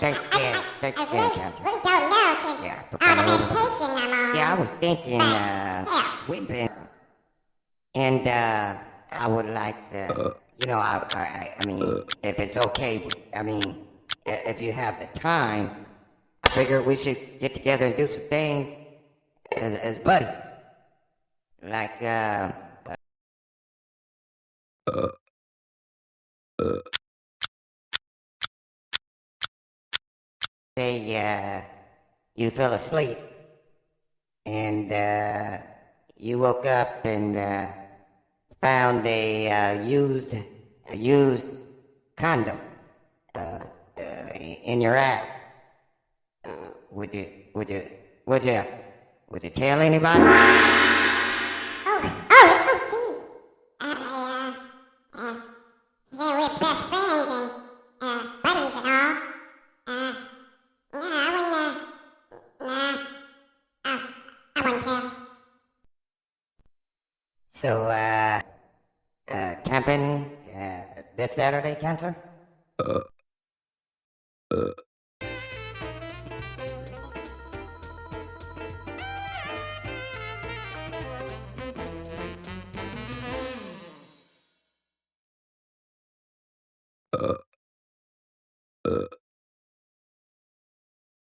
Thanks again, Cancer. We don't know, 'cause Yeah, all the medication I'm on. yeah, I was thinking, Yeah. we've been, and, I would like to, I mean, if it's okay, I mean, if you have the time, I figure we should get together and do some things as buddies. Like, say, you fell asleep, and, you woke up and, found a used condom in your ass. Would you would you tell anybody? Gee. Yeah, we're best friends and, buddies and all. No, I wouldn't tell. So, camping this Saturday, Cancer?